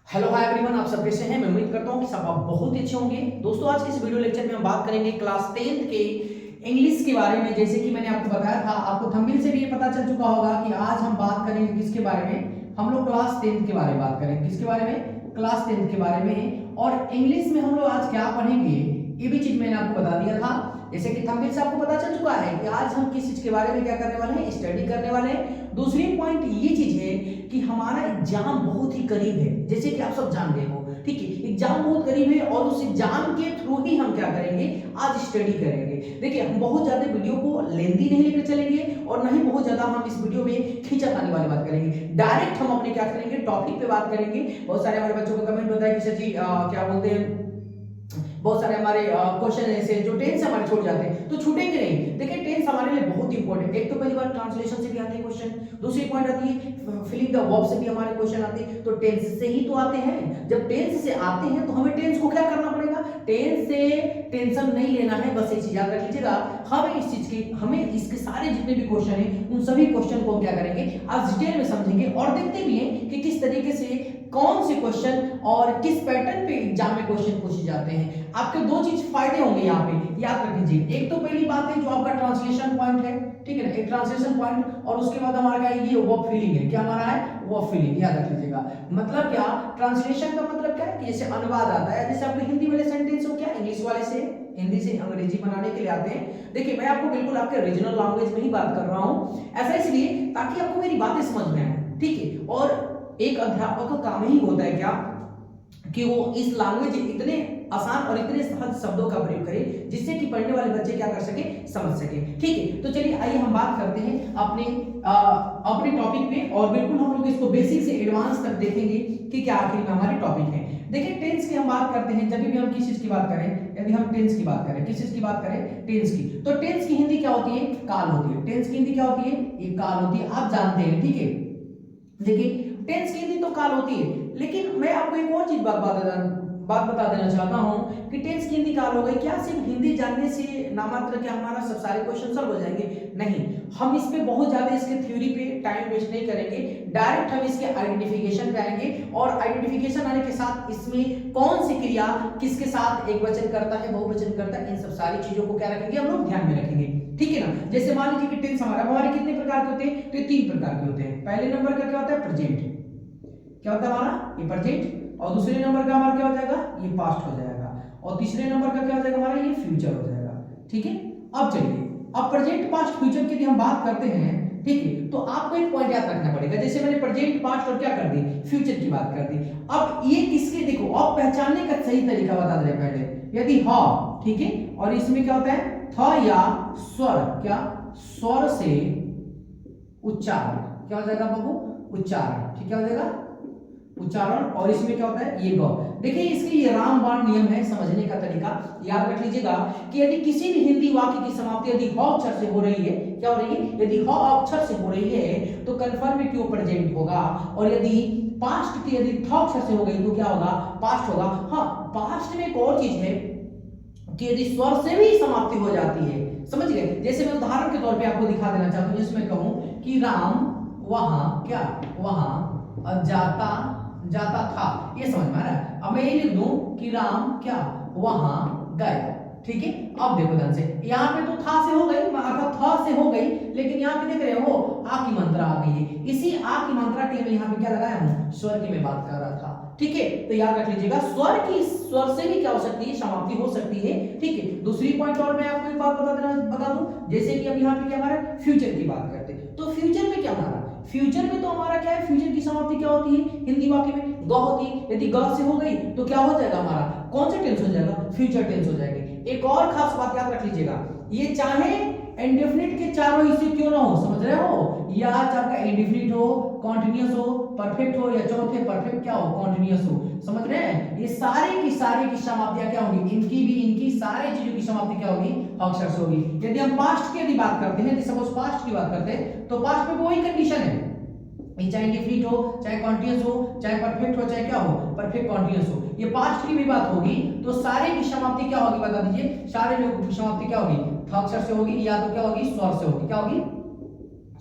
Hello hi everyone, आप सब कैसे हैं। मैं उम्मीद करता हूं कि सब आप बहुत ही अच्छे होंगे। दोस्तों, आज के इस वीडियो लेक्चर में हम बात करेंगे क्लास 10th के इंग्लिश के बारे में। जैसे कि मैंने आपको बताया था, आपको थंबनेल से भी ये पता चल चुका होगा कि आज हम बात करेंगे किसके बारे में। हम लोग क्लास 10th के बारे में बात करेंगे। किसके बारे में? क्लास 10th के बारे में। और इंग्लिश में हम लोग आज क्या पढ़ेंगे ये भी चीज मैंने आपको बता दिया था। जैसे कि थंबनेल से आपको पता चल चुका है कि आज हम किस चीज के बारे में क्या करने वाले हैं, स्टडी करने वाले हैं। दूसरी पॉइंट ये चीज है कि हमारा एग्जाम बहुत ही करीब है, जैसे कि आप सब जान गए हो। ठीक है, एग्जाम बहुत करीब है और उस एग्जाम के थ्रू ही हम क्या करेंगे, आज स्टडी करेंगे। देखिए, हम बहुत ज्यादा वीडियो को लेंथी नहीं लेकर चलेंगे और नहीं बहुत ज्यादा हम इस वीडियो में खींचातानी वाली बात करेंगे। डायरेक्ट हम अपने क्या करेंगे, टॉपिक पे बात करेंगे। बहुत सारे हमारे बच्चों को कमेंट होता है कि सर जी क्या बोलते हैं, बहुत सारे हमारे क्वेश्चन ऐसे जो टेंस हमारे छूट जाते हैं, तो छूटेंगे नहीं। देखिए, टेंस हमारे लिए बहुत इंपॉर्टेंट है। एक तो पहली बार ट्रांसलेशन से भी आते हैं क्वेश्चन, दूसरी पॉइंट आती है फिलिंग द वर्ब से भी हमारे क्वेश्चन आते हैं। तो टेंस से ही तो आते हैं। जब टेंस से आते हैं तो हमें टेंस को क्या करना पड़ेगा, टेंस से टेंशन नहीं लेना है। बस एक चीज याद रख लीजिएगा, हमें इस चीज की, हमें इसके सारे जितने भी क्वेश्चन हैं उन सभी क्वेश्चन को क्या करेंगे, आज डिटेल में समझेंगे और देखते भी हैं कि किस तरीके से कौन से क्वेश्चन और किस पैटर्न पे एग्जाम में क्वेश्चन पूछे जाते हैं। आपके दो चीज फायदे होंगे यहाँ पे, याद रख लीजिए। एक तो पहली बात है जो आपका ट्रांसलेशन पॉइंट है, ठीक है ना, एक ट्रांसलेशन पॉइंट। और उसके बाद हमारा क्या है, ये वर्ब फीलिंग है। क्या हमारा है? Verb feeling. याद रख लीजिएगा। मतलब क्या, ट्रांसलेशन का मतलब क्या है कि जैसे अनुवाद आता है, जैसे आपके हिंदी वाले सेंटेंस हो, क्या इंग्लिश वाले से हिंदी से अंग्रेजी बनाने के लिए आते हैं। देखिए, मैं आपको बिल्कुल आपके रीजनल लैंग्वेज में ही बात कर रहा हूँ, ऐसा इसलिए ताकि आपको मेरी बातें समझ में आए। ठीक है, और एक अध्यापक का काम ही होता है क्या, कि वो इस लैंग्वेज इतने आसान और इतने सहज शब्दों का प्रयोग करे जिससे कि पढ़ने वाले बच्चे क्या कर सके, समझ सके। ठीक है, तो चलिए आइए हम बात करते हैं अपने टॉपिक पे। और बिल्कुल हम लोग इसको बेसिक से एडवांस तक देखेंगे कि क्या आखिर में हमारे टॉपिक है। देखिए, टेंस की हम बात करते हैं। जब भी हम किस चीज की बात करें, यदि हम टेंस की बात करें, किस चीज की बात करें, टेंस की, तो टेंस की हिंदी क्या होती है, काल होती है। टेंस की हिंदी क्या होती है, ये काल होती है, आप जानते हैं। ठीक है, देखिए टेंस की हिंदी तो काल होती है, लेकिन मैं आपको एक और चीज बात बता देना चाहता हूं कि टेंस की हिंदी काल हो गई। क्या सिर्फ हिंदी जानने से नामात्र क्या हमारा सब सारे क्वेश्चन सॉल्व हो जाएंगे? नहीं, हम इस पे बहुत ज्यादा इसके थ्योरी पे टाइम वेस्ट नहीं करेंगे। डायरेक्ट हम इसके आइडेंटिफिकेशन पे आएंगे और आइडेंटिफिकेशन आने के साथ इसमें कौन सी क्रिया किसके साथ एक वचन करता है, बहुवचन करता है, इन सब सारी चीजों को क्या रखेंगे, हम लोग ध्यान में रखेंगे। ठीक है ना। जैसे मान लीजिए कि टेंस हमारे कितने प्रकार के होते हैं, तो 3 प्रकार के होते हैं। पहले नंबर का क्या होता है, प्रेजेंट। क्या होता है हमारा, ये प्रेजेंट। और दूसरे नंबर का हमारा क्या हो जाएगा, ये पास्ट हो जाएगा। और तीसरे नंबर का क्या हो जाएगा हमारा, ये फ्यूचर हो जाएगा। ठीक है, अब चलिए, अब प्रेजेंट पास्ट फ्यूचर की हम बात करते हैं, ठीक है, तो आपको एक पॉइंट याद रखना पड़ेगा। जैसे मैंने प्रेजेंट पास्ट और क्या कर दी, फ्यूचर की बात कर दी। अब ये किसके, देखो अब पहचानने का सही तरीका बता दे पहले। यदि ह, ठीक है, और इसमें क्या होता है, थ या स्वर, क्या स्वर से उच्चारण, क्या हो जाएगा बाबू, उच्चारण। ठीक, क्या हो जाएगा, उच्चारण। और इसमें क्या होता है, ये ग। देखिए, इसके ये रामबाण नियम है समझने का तरीका। याद रख लीजिएगा कि यदि किसी भी हिंदी वाक्य की समाप्ति यदि ह अक्षर से हो रही है, क्या हो रही है, यदि ह अक्षर से हो रही है तो कन्फर्म है कि वो प्रेजेंट होगा। और यदि पास्ट की यदि थ अक्षर से हो गई तो क्या होगा, पास्ट होगा। हाँ, पास्ट में एक और चीज है कि यदि स्वर से भी समाप्ति हो जाती है, समझ गए। जैसे मैं उदाहरण के तौर पे आपको दिखा देना चाहता हूं, जिसमें कहूं कि राम वहां, क्या वहां जाता था, ये समझ में आ रहा है। अब मैं ये लिख दूं कि राम क्या वहां गया। ठीक है, अब देखो ध्यान से, यहाँ पे तो था से हो गई, अर्थात था से हो गई, लेकिन यहाँ पे देख रहे हो आ की मात्रा आ गई है। इसी आ की मात्रा के लिए मैं यहाँ पे क्या लगाया हूँ, स्वर की मैं बात कर रहा था। ठीक है, तो याद रख लीजिएगा, स्वर से भी क्या हो सकती है, समाप्ति हो सकती है। ठीक है, दूसरी पॉइंट और मैं आपको एक बात बता दूं, जैसे कि अब यहाँ पे क्या हमारा फ्यूचर की बात करते हैं, तो फ्यूचर में क्या हमारा, फ्यूचर में तो हमारा क्या है, फ्यूचर की समाप्ति क्या होती है, हिंदी वाक्य में ग होती है। यदि ग से हो गई तो क्या हो जाएगा हमारा, कौन सा टेंस हो जाएगा, फ्यूचर टेंस हो जाएगी। एक और खास बात याद रख लीजिएगा, ये चाहे इंडेफिनिट के चारों हिस्से क्यों ना हो, समझ रहे हो, या आपका इंडेफिनिट हो, कॉन्टिन्यूअस हो, परफेक्ट हो, या चौथे परफेक्ट क्या हो, कॉन्टिन्यूअस हो, समझ रहे हैं। ये सारे की समाप्तियां क्या होंगी, इनकी सारी चीजों की समाप्ति क्या होगी, अक्षर से होगी। यदि हम पास्ट की यदि बात करते हैं, सपोज पास्ट की बात करते हैं, तो पास्ट में वही कंडीशन है, चाहे इंडेफिनिट हो, चाहे कॉन्टिन्यूअस हो, चाहे परफेक्ट हो, चाहे क्या हो, परफेक्ट कॉन्टिन्यूअस हो। ये पास्ट की भी बात होगी तो सारे की समाप्ति क्या होगी, बता दीजिए, सारे लोगों की समाप्ति क्या होगी, थ अक्षर से होगी, या तो क्या होगी, स्वर से होगी। क्या होगी,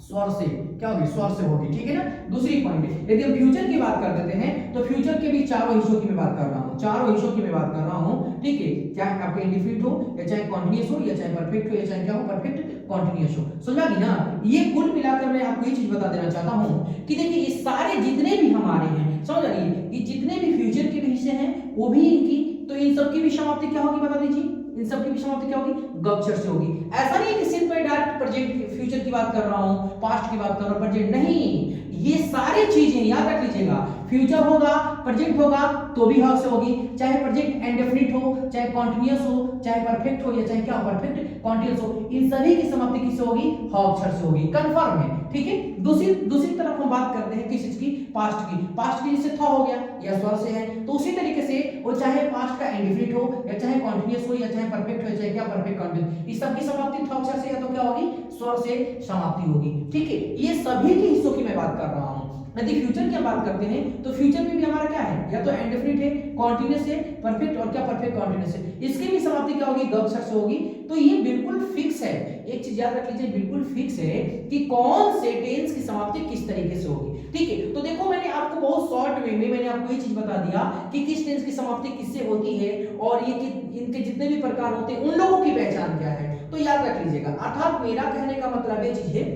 स्वर से क्या होगी, स्वर से होगी, ठीक है ना। दूसरी पॉइंट, यदि हम फ्यूचर की बात कर देते हैं तो फ्यूचर के भी चारों हिस्सों की मैं बात कर रहा हूँ, चारों हिस्सों की मैं बात कर रहा हूँ, ठीक है। चाहे आपके इंडिफिनिट हो या चाहे कॉन्टिन्यूअस हो या चाहे परफेक्ट हो या चाहे क्या हो, परफेक्ट कॉन्टिन्यूअस हो, समझा कि ना। ये कुल मिलाकर मैं आपको ये चीज बता देना चाहता हूँ कि देखिए ये सारे जितने भी हमारे हैं, समझ रही है, ये जितने भी फ्यूचर के भी हिस्से हैं वो भी इनकी, तो इन सब की भी समाप्ति क्या होगी बता दीजिए, इन सब की भी समाप्ति क्या होगी, गपशर से होगी। ऐसा नहीं है कि सिर्फ मैं डायरेक्ट प्रेजेंट फ्यूचर की बात कर रहा हूं, पास्ट की बात कर रहा हूं, प्रेजेंट नहीं, ये सारी चीजें याद रख लीजिएगा। फ्यूचर होगा, प्रेजेंट होगा तो भी हक से होगी, चाहे प्रेजेंट इंडेफिनिट हो, चाहे कॉन्टिन्यूअस हो, चाहे परफेक्ट हो या चाहे क्या परफेक्ट कॉन्टिन्यूअस हो, इन सभी की समाप्ति किससे होगी, हक से होगी, कंफर्म है, ठीक है। दूसरी तरफ हम बात करते हैं किस चीज की, पास्ट की। पास्ट की जैसे था हो गया या स्वर से है, तो उसी तरीके से वो चाहे पास्ट का इंडेफिनिट हो या चाहे कॉन्टिन्यूअस हो या चाहे परफेक्ट हो चाहे क्या परफेक्ट कॉन्टिन्यूअस, इस सब की समाप्ति था अक्षर से या तो क्या होगी, स्वर से समाप्ति होगी, ठीक है। ये सभी के हिस्सों की मैं बात कर रहा हूं। यदि फ्यूचर की बात करते हैं तो फ्यूचर में भी हमारा क्या है, या तो इंडेफिनिट है, कॉन्टिन्यूअस है, परफेक्ट और क्या परफेक्ट कॉन्टिन्यूअस है, इसकी भी समाप्ति क्या होगी, ग अक्षर से होगी। तो ये बिल्कुल फिक्स है, एक चीज याद रख लीजिए, बिल्कुल फिक्स है कि कौन से टेंस की समाप्ति किस तरीके से होगी, ठीक है। तो देखो मैंने आपको बहुत शॉर्ट वे में मैंने आपको ये चीज बता दिया कि किस टेंस की समाप्ति किससे होती है और ये इनके जितने भी प्रकार होते हैं उन लोगों की पहचान क्या है, तो याद रख लीजिएगा। अर्थात मेरा कहने का मतलब ये चीज है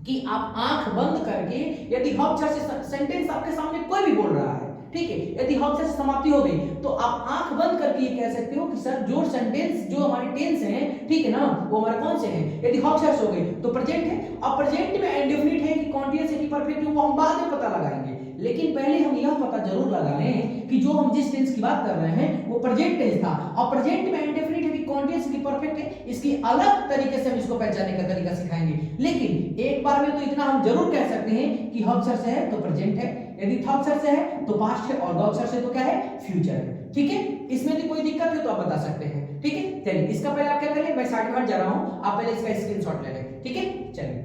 कि आप आंख बंद करके यदि हक से सेंटेंस आपके सामने कोई भी बोल रहा है, ठीक है, यदि हक से समाप्ति हो गई तो आप आंख बंद करके ये कह सकते हो कि सर जो सेंटेंस जो हमारे टेंस हैं, ठीक है ना, वो हमारे कौन से हैं, यदि हक से हो गई तो प्रेजेंट है। अब प्रेजेंट में इंडेफिनिट है कि कॉन्टिन्यूअस है कि परफेक्ट है वो हम बाद में पता लगाएंगे, लेकिन पहले हम यह पता जरूर लगा लें कि जो हम जिस टेंस की बात कर रहे हैं वो प्रेजेंट टेंस था, और प्रेजेंट में इंडेफिनिट है कि कॉन्टिन्यूअस की परफेक्ट है, इसकी अलग तरीके से हम इसको पहचानने का तरीका सिखाएंगे। लेकिन एक बार में तो इतना हम जरूर कह सकते हैं कि हक से है तो प्रेजेंट है, यदि था अक्षर से है तो पास्ट है, और ग अक्षर से तो क्या है, फ्यूचर है, ठीक है। इसमें यदि कोई दिक्कत है तो आप बता सकते हैं, ठीक है। चलिए इसका पहले आप क्या करें, मैं साइड में हट जा रहा हूं, आप पहले इसका स्क्रीनशॉट ले लें, ठीक है। चलिए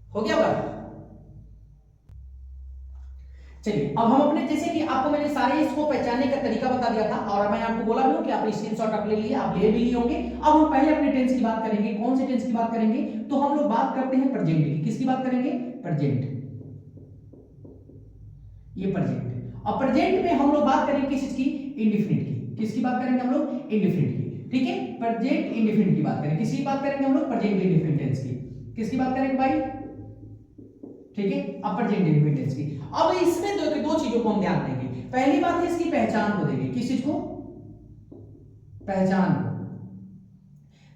हो गया बात। चलिए अब हम अपने, जैसे कि आपको मैंने सारे इसको पहचानने का तरीका बता दिया था और मैंने आपको बोला भी कि आप स्क्रीनशॉट आप ले लिए, आप ले भी लिए होंगे। अब हम पहले अपने टेंस की बात करेंगे, कौन से टेंस की बात करेंगे, तो हम लोग बात करते हैं प्रेजेंट की। किसकी बात करेंगे, प्रेजेंट, ये प्रेजेंट। अब प्रेजेंट में हम लोग बात करेंगे किस चीज की, इंडेफिनिट की। किसकी बात करेंगे हम लोग, इंडेफिनिट की, ठीक है। प्रेजेंट इंडेफिनिट की बात करेंगे, किसकी बात करेंगे हम लोग, प्रेजेंट इंडेफिनिट टेंस की। किसकी बात करेंगे भाई, ठीक है, अब प्रेजेंट इंडेफिनिट टेंस की। अब इसमें दो चीजों को हम ध्यान देंगे। पहली बात है इसकी पहचान को देंगे, किस चीज को, पहचान।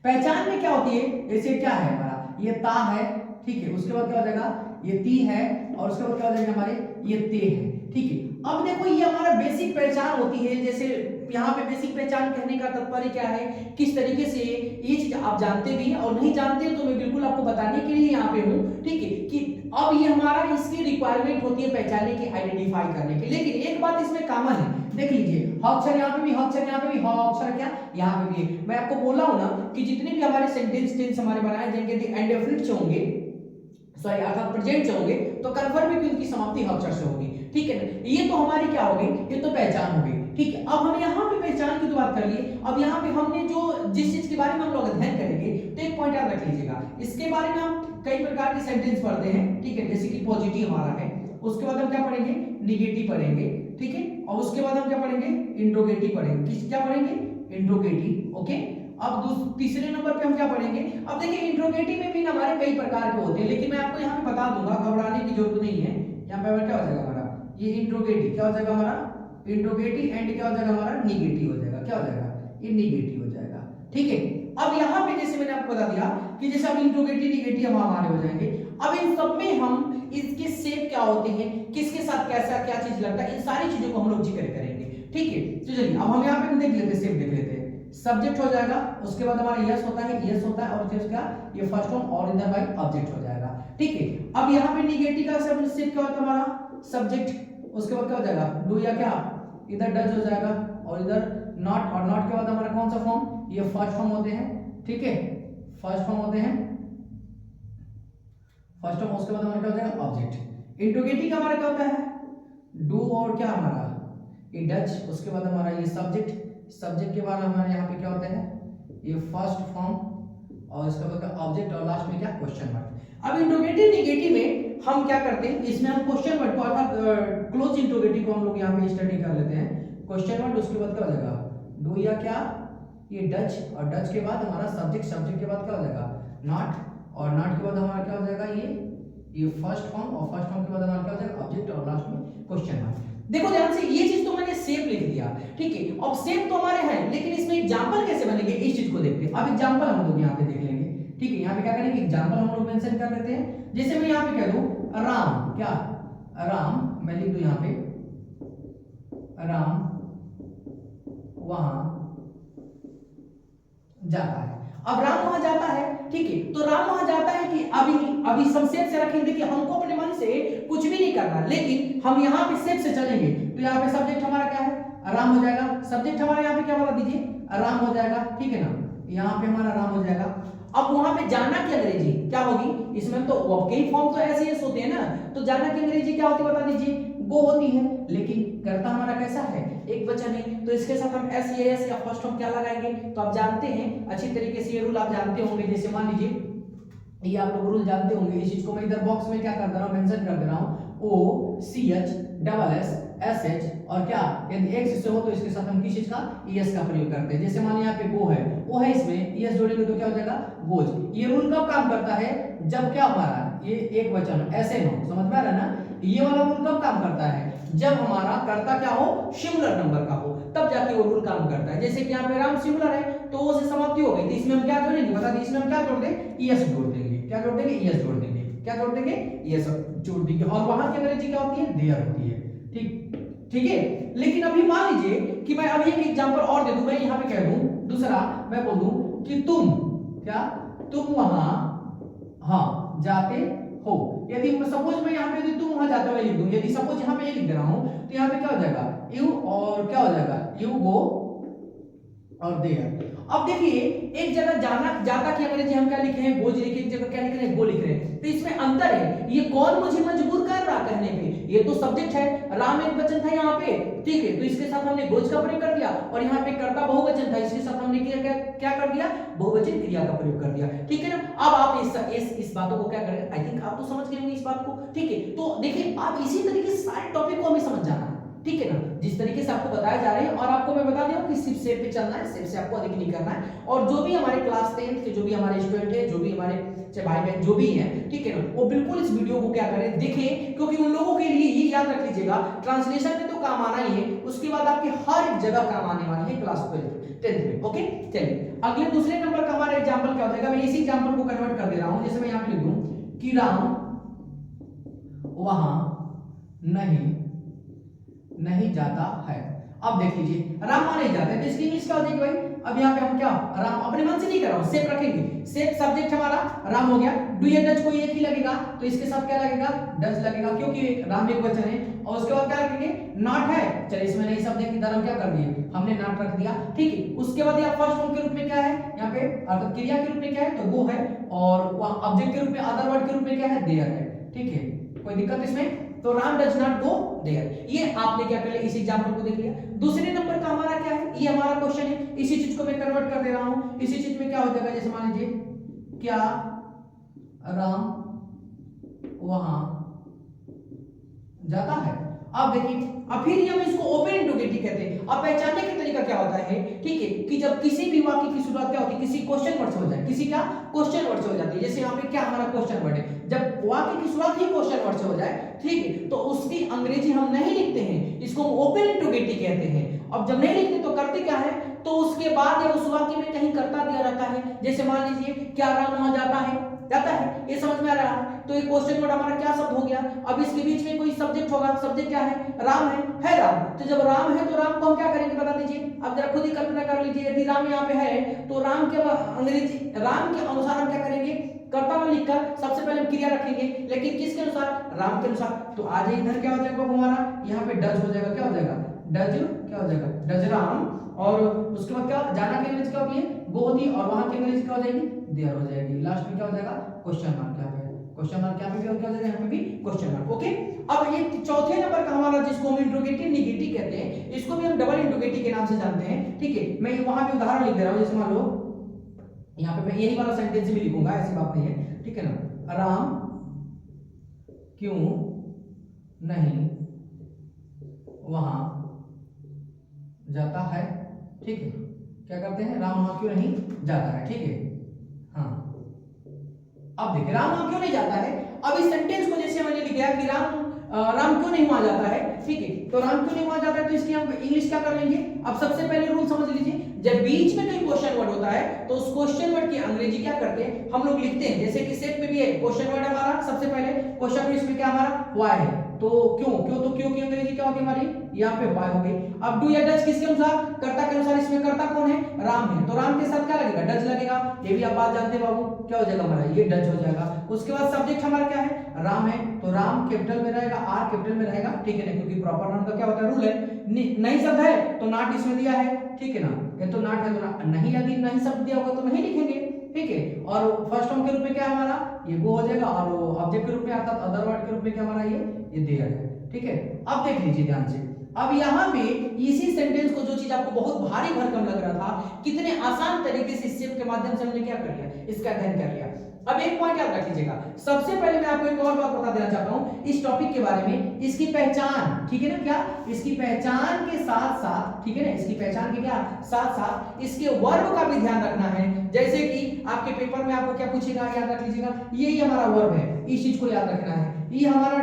पहचान में क्या होती है, जैसे क्या है हमारा, ये ता है, ठीक है, उसके बाद क्या हो जाएगा, ये ती है, और उसके बाद क्या हो जाएगा हमारे, ये ते है, ठीक है। अब देखो ये हमारा बेसिक पहचान होती है, जैसे यहाँ पे बेसिक पहचान कहने का तात्पर्य क्या है, किस तरीके से ये चीज आप जानते भी हैं और नहीं जानते तो मैं बिल्कुल आपको बताने के लिए यहाँ पे हूँ, ठीक है, कि अब ये हमारा इसकी रिक्वायरमेंट होती है पहचानने की, आइडेंटिफाई करने की। लेकिन एक बात इसमें कॉमन है, देख लीजिए, ह अक्षर यहाँ पे भी, ह अक्षर यहाँ पे भी, ह अक्षर क्या यहाँ पे भी। मैं आपको बोला हूँ ना कि जितने भी हमारे सेंटेंस टेंस हमारे बनाए जाएंगे इंडेफिनिट से होंगे, सॉरी अर्थात प्रेजेंट से होंगे, तो कन्फर्म है कि उनकी समाप्ति ह अक्षर से होगी, ठीक है ना। ये तो हमारी क्या होगी, ये तो पहचान होगी, ठीक है। अब हम यहाँ पे पहचान की तो बात कर लिए, अब यहाँ पे हमने जो जिस चीज के बारे में हम लोग अध्ययन करेंगे तो एक पॉइंट याद रख लीजिएगा, इसके बारे में हम कई प्रकार के सेंटेंस पढ़ते हैं, ठीक है, जैसे कि पॉजिटिव हमारा है, उसके बाद हम क्या पढ़ेंगे, निगेटिव पढ़ेंगे, ठीक है, और उसके बाद हम क्या पढ़ेंगे, इंट्रोगेटिव पढ़ेंगे। किस क्या पढ़ेंगे, इंट्रोगेटिव, ओके। अब तीसरे नंबर पे हम क्या पढ़ेंगे, अब देखिए इंट्रोगेटिव में भी हमारे कई प्रकार के होते हैं, लेकिन मैं आपको यहाँ पे बता दूंगा, घबराने की जरूरत नहीं है। यहाँ पे क्या हो जाएगा हमारा, ये इंट्रोगेटिव क्या हो जाएगा हमारा, इंट्रोगेटिव एंड क्या हो जाएगा हमारा, निगेटिव हो जाएगा, क्या हो जाएगा, ये निगेटिव हो जाएगा, ठीक है। अब यहाँ पे जैसे मैंने आपको बता दिया कि जैसे अब इंट्रोगेटिव निगेटिव हमारे हो जाएंगे। अब इन सब में हम इसके शेप क्या होते हैं, किसके साथ कैसा क्या चीज लगता है, इन सारी चीजों को हम लोग जिक्र करेंगे, ठीक है। तो चलिए अब हम यहाँ पे देख लेते हैं, शेप देख लेते हैं। सब्जेक्ट हो जाएगा, उसके बाद हमारा यस होता है, यस होता है, और उसका ये फर्स्ट फॉर्म और इधर बाय ऑब्जेक्ट हो जाएगा, ठीक है। अब यहाँ पे निगेटिव का शेप क्या होता है हमारा, सब्जेक्ट, उसके बाद क्या हो जाएगा, डू या क्या, इधर डज हो जाएगा, और इधर नॉट, और नॉट के बाद हमारा कौन सा फॉर्म, ये फर्स्ट फॉर्म होते हैं, ठीक है, फर्स्ट फॉर्म होते हैं, फर्स्ट फॉर्म, उसके बाद हमारा क्या हो जाएगा, ऑब्जेक्ट। इंट्रोगेटिव का हमारा क्या होता है, डू और क्या हमारा ये डज, उसके बाद हमारा ये सब्जेक्ट, सब्जेक्ट के बाद हमारे यहाँ पे क्या होता है, ये फर्स्ट फॉर्म, और इसके बाद ऑब्जेक्ट, और लास्ट में क्या, क्वेश्चन मार्क। अब इंट्रोगेटिव निगेटिव में हम क्या करते हैं, इसमें हम क्वेश्चन वर्ड को अर्थात क्लोज इंट्रोगेटिव को हम लोग यहाँ पे स्टडी कर लेते हैं। क्वेश्चन वर्ड, उसके बाद क्या हो जाएगा डू या क्या, ये डच, और डच के बाद हमारा सब्जेक्ट, सब्जेक्ट के बाद क्या हो जाएगा नॉट, और नॉट के बाद हमारा क्या हो जाएगा ये फर्स्ट फॉर्म, और फर्स्ट फॉर्म के बाद हमारा क्या हो जाएगा ऑब्जेक्ट, और लास्ट में क्वेश्चन मार्क। देखो ध्यान से, ये चीज तो मैंने सेफ लिख दिया, ठीक है। अब सेफ तो हमारे हैं, लेकिन इसमें एग्जांपल कैसे बनेंगे इस चीज को देखते हैं। अब एग्जांपल हम लोग यहाँ पे देख लेंगे, ठीक है। यहाँ पे क्या करेंगे, एग्जांपल हम लोग मेंशन कर लेते हैं। जैसे मैं यहाँ पे कह दूं राम, क्या राम, मैं लिख दूं यहाँ पे राम वहां जाता है। अब राम वहां जाता है, ठीक है। तो राम वहां जाता है कि अभी संक्षेप से रखेंगे कि हमको अपने मन से कुछ भी नहीं करना, लेकिन हम यहाँ पे सेप से चलेंगे। तो यहाँ पे सब्जेक्ट हमारा क्या है राम हो जाएगा, सब्जेक्ट हमारा यहाँ पे क्या बता दीजिए राम हो जाएगा, ठीक है ना, यहाँ पे हमारा राम हो जाएगा। अब वहां पे जाना की अंग्रेजी क्या होगी, इसमें तो वर्ब के ही फॉर्म तो ऐसे ही होते हैं ना, तो जाना की अंग्रेजी क्या होती है बता दीजिए, गो होती है। लेकिन करता हमारा कैसा है, एक वचन है, तो इसके साथ हम एस या फर्स्ट फॉर्म क्या लगाएंगे, तो आप जानते हैं अच्छी तरीके से, ये रूल आप जानते होंगे। जैसे मान लीजिए ये आप लोग रूल जानते होंगे, इस चीज को मैं इधर बॉक्स में क्या कर दे रहा हूं, मेंशन कर दे रहा हूं, O C H double S S H, और क्या यदि एक्स से हो तो इसके साथ हम किस चीज का एस का प्रयोग करते हैं। जैसे मान यहाँ पे गो है, ओ है, इसमें एस जोड़ेंगे तो क्या हो जाएगा गोज। ये रूल कब काम करता है, जब क्या हमारा ये एक वचन ऐसे हो, समझ में आ रहा है ना। ये वाला रूल कब काम करता है, जब हमारा कर्ता क्या हो सिंगुलर नंबर का हो, तब जाके वो रूल काम करता है। जैसे कि यहाँ पे राम सिंगुलर है तो वो से समाप्ति हो गई, तो इसमें हम क्या जोड़ेंगे बता दीजिए, इसमें हम क्या जोड़ देंगे एस जोड़ देंगे, क्या जोड़ देंगे एस जोड़ देंगे, क्या जोड़ देंगे एस जोड़ देंगे। और वहां की अंग्रेजी क्या होती है देयर होती है, ठीक है। लेकिन अभी मान लीजिए कि मैं अभी एक एग्जांपल और दे दूं, मैं यहाँ पे कह दूं दूसरा, मैं बोल दूं कि तुम क्या, तुम वहां हाँ जाते हो। यदि सपोज मैं यहाँ पे तुम वहां जाते हो लिख दूं, यदि सपोज यहाँ पे ये लिख दे रहा हूं, तो यहाँ पे क्या हो जाएगा यू, और क्या हो जाएगा यू गो और देयर। अब देखिए एक जगह जाना जाता की अंग्रेजी हम क्या लिखे हैं गोज लिखे, एक जगह क्या लिख रहे हैं गो लिख रहे हैं, तो इसमें अंतर है। ये कौन मुझे मजबूर कर रहा कहने पे, ये तो सब्जेक्ट है, राम एक वचन था यहाँ पे, ठीक है, तो इसके साथ हमने गोज का प्रयोग कर दिया, और यहाँ पे कर्ता बहुवचन था, इसके साथ हमने क्या कर दिया बहुवचन क्रिया का प्रयोग कर दिया, ठीक है ना। अब आप इस बातों को क्या करेंगे, आई थिंक आप तो समझ गए होंगे इस बात को, ठीक है। तो देखिए आप इसी तरीके से सारे टॉपिक को हमें समझ जाना है, ठीक है ना, जिस तरीके से आपको बताया जा रहे हैं। और आपको मैं बता दूं कि सिर्फ सेफ पे चलना है, सेफ से आपको अधिक नहीं करना है। और जो भी हमारे क्लास 10 के जो भी हमारे स्टूडेंट हैं, जो भी हमारे भाई बहन जो भी हैं, ठीक है ना, वो बिल्कुल इस वीडियो को क्या करें देखें, क्योंकि उन लोगों के लिए ये याद रख लीजिएगा, ट्रांसलेशन में तो काम आना ही है, उसके बाद आपकी हर एक जगह काम आने वाली है क्लास 10th में। ओके चलिए अगले दूसरे नंबर का हमारा एग्जांपल क्या हो जाएगा, मैं इसी एग्जांपल को कन्वर्ट कर दे रहा हूं। जैसे मैं यहां पे लिख दूं कि राम वहां नहीं जाता है। अब देख लीजिए राम वहां नहीं जाता है, तो इसकी इंग्लिश क्या हो जाएगी भाई, अब यहाँ पे हम क्या राम अपने मन से नहीं कर रहा हूं, सेफ रखेंगे, सेफ सब्जेक्ट हमारा राम हो गया, डू या डच कोई एक ही लगेगा, तो इसके साथ क्या लगेगा डच लगेगा, क्योंकि राम एक वचन है। और उसके बाद क्या रखेंगे नॉट है, चलिए इसमें नहीं शब्द की तरह हम क्या कर दिए हमने नॉट रख दिया, ठीक है। उसके बाद यहाँ फर्स्ट फॉर्म के रूप में क्या है, यहाँ पे अर्थात क्रिया के रूप में क्या है तो वो है, और वहां ऑब्जेक्ट के रूप में अदर वर्ड के रूप में क्या है देयर है, ठीक है, कोई दिक्कत इसमें। तो Ram does not go there, ये आपने क्या कर लिया इस एग्जांपल को देख लिया। दूसरे नंबर का हमारा क्या है, ये हमारा क्वेश्चन है, इसी चीज को मैं कन्वर्ट कर दे रहा हूं। इसी चीज में क्या हो जाएगा, जैसे मान लीजिए क्या राम वहां जाता है। अब देखिए अब फिर हम इसको ओपन इंट्रोगेटिव कहते हैं। अब पहचानने का तरीका क्या होता है, ठीक है, कि जब किसी भी वाक्य की शुरुआत क्या होती है किसी क्वेश्चन वर्ड से हो जाए, किसी क्या क्वेश्चन वर्ड से हो जाती है। जैसे यहाँ पे क्या हमारा क्वेश्चन वर्ड है, जब वाक्य की शुरुआत ही क्वेश्चन वर्ड से हो जाए, ठीक है, तो उसकी अंग्रेजी हम नहीं लिखते हैं, इसको हम ओपन इंट्रोगेटिव कहते हैं। अब जब नहीं लिखते तो करते क्या है, तो उसके बाद या उस वाक्य में कहीं कर्ता दिया रहता है। जैसे मान लीजिए क्या राम वहां जाता है, ये समझ में आ रहा है, तो ये क्वेश्चन वर्ड हमारा क्या शब्द हो गया। अब इसके बीच में कोई सब्जेक्ट होगा, सब्जेक्ट क्या है राम है राम, तो जब राम है तो राम को हम क्या करेंगे बता दीजिए। अब जरा खुद ही कल्पना कर लीजिए, यदि राम यहाँ पे है तो राम के अंग्रेजी राम के अनुसार हम क्या करेंगे, कर्ता में लिखकर सबसे पहले हम क्रिया रखेंगे, लेकिन किसके अनुसार, राम के अनुसार। तो आज इधर क्या हो जाएगा हमारा, यहाँ पे डज हो जाएगा, क्या हो जाएगा डज, क्या हो जाएगा डज राम, और उसके बाद क्या जाना की अंग्रेजी क्या होती है गो होती है, और वहां की अंग्रेजी क्या हो जाएगी देयर हो जाएगी। लास्ट में क्या हो जाएगा क्वेश्चन मार्क, यहाँ पे क्वेश्चन मार्क, यहाँ पे भी क्या हो जाएगा, यहाँ पे भी क्वेश्चन मार्क। ओके अब ये चौथे नंबर का हमारा जिसको हम इंट्रोगेटिव निगेटिव कहते हैं, इसको भी हम डबल इंट्रोगेटिव के नाम से जानते हैं, ठीक है। मैं वहां पे उदाहरण लिख दे रहा हूं, जैसे मान लो यहाँ पे मैं यही वाला सेंटेंस भी लिखूंगा, ऐसी बात नहीं है, ठीक है ना। राम क्यों नहीं वहां जाता है, ठीक है। क्या करते हैं, राम वहां क्यों नहीं जाता है, ठीक है। हाँ, अब देखिए राम वहां क्यों नहीं जाता है। अब इस सेंटेंस को जैसे मैंने लिखा कि राम क्यों नहीं वहां जाता है, ठीक है। तो राम क्यों नहीं वहां जाता है, तो इसकी हम इंग्लिश क्या कर लेंगे। अब सबसे पहले रूल समझ लीजिए, जब बीच में कोई क्वेश्चन वर्ड होता है तो उस क्वेश्चन वर्ड की अंग्रेजी क्या करते हैं, हम लोग लिखते हैं। जैसे कि सेट में भी है क्वेश्चन वर्ड हमारा, सबसे पहले क्वेश्चन में इसमें क्या हमारा व्हाई है, तो क्यों की अंग्रेजी क्या होगी हमारी, यहाँ पे व्हाई हो गई। अब डू या डज किसके अनुसार, कर्ता के अनुसार। इसमें कर्ता कौन है, राम है, तो राम के साथ क्या लगेगा, डज लगेगा। ये भी आप बात जानते हैं बाबू, क्या हो जाएगा हमारा, ये डज हो जाएगा। उसके बाद सब्जेक्ट हमारा क्या है, राम है, तो राम कैपिटल में रहेगा, आर कैपिटल में रहेगा, ठीक है ना, क्योंकि प्रॉपर नाउन का क्या होता है, रूल है। नहीं शब्द है तो नॉट इसमें दिया है, ठीक है ना, ये तो नॉट है तो नहीं, यदि नहीं शब्द दिया होगा तो नहीं लिखेंगे, ठीक है। और फर्स्ट फॉर्म के रूप में क्या हमारा ये वो हो जाएगा, और ऑब्जेक्ट के रूप में अर्थात अदर वर्ड के रूप में क्या हमारा ये दिया है, ठीक है। अब देख लीजिए ध्यान से, अब यहाँ पे इसी सेंटेंस को, जो चीज आपको बहुत भारी भरकम लग रहा था, कितने आसान तरीके से इस स्टेप के माध्यम से हमने क्या कर लिया, इसका अध्ययन कर लिया। अब एक पॉइंट याद रख लीजिएगा, सबसे पहले मैं आपको एक और बात बता देना चाहता हूं इस टॉपिक के बारे में, इसकी पहचान, ठीक है ना, क्या इसकी पहचान के साथ साथ, ठीक है ना, इसकी पहचान के क्या साथ साथ इसके वर्ब का भी ध्यान रखना है। जैसे कि आपके पेपर में आपको क्या पूछेगा, याद रख लीजिएगा, ये हमारा वर्ब है, इस चीज को याद रखना है। ये हमारा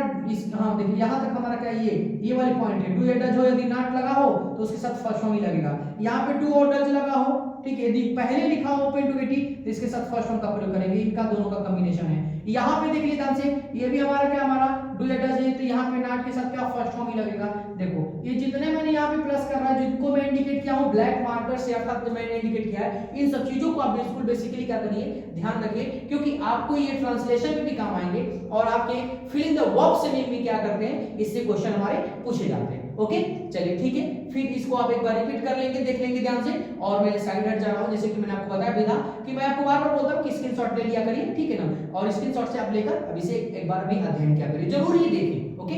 हाँ देखिए यहाँ तक हमारा क्या ये वाली पॉइंट है, डू या डज हो, यदि नॉट लगा हो तो उसके साथ फर्स्ट फॉर्म ही लगेगा। यहाँ पे डू और डज लगा हो, ठीक है, यदि पहले लिखा हो ओपन टू गेटी तो इसके साथ फर्स्ट फॉर्म का प्रयोग करेंगे, इनका दोनों का कॉम्बिनेशन है। यहाँ पे देखिए ध्यान से, ये भी हमारा क्या हमारा डू या डज है, तो यहाँ पे नॉट के साथ क्या फर्स्ट फॉर्म ही लगेगा। देखो ये जितने मैंने यहाँ पे प्लस कर रहा है, जिनको मैं इंडिकेट किया हूँ ब्लैक मार्कर से, अर्थात मैंने इंडिकेट किया है, इन सब चीजों को आप बिल्कुल बेसिकली क्या करिए, ध्यान रखिए, क्योंकि आपको ये ट्रांसलेशन में भी काम आएंगे और आपके फिलिंग द वर्ब से भी क्या करते हैं, इससे क्वेश्चन हमारे पूछे जाते हैं। ओके चलिए ठीक है, फिर इसको आप एक बार रिपीट कर लेंगे, देख लेंगे ध्यान से। और मैं साइड हट जा रहा हूं, जैसे कि मैंने आपको बताया भी था कि मैं आपको बार बार बोलता हूं कि स्क्रीनशॉट ले लिया करिए, ठीक है ना, और स्क्रीनशॉट से आप लेकर अब इसे एक बार भी अध्ययन किया करिए, जरूर ही देखिए। ओके।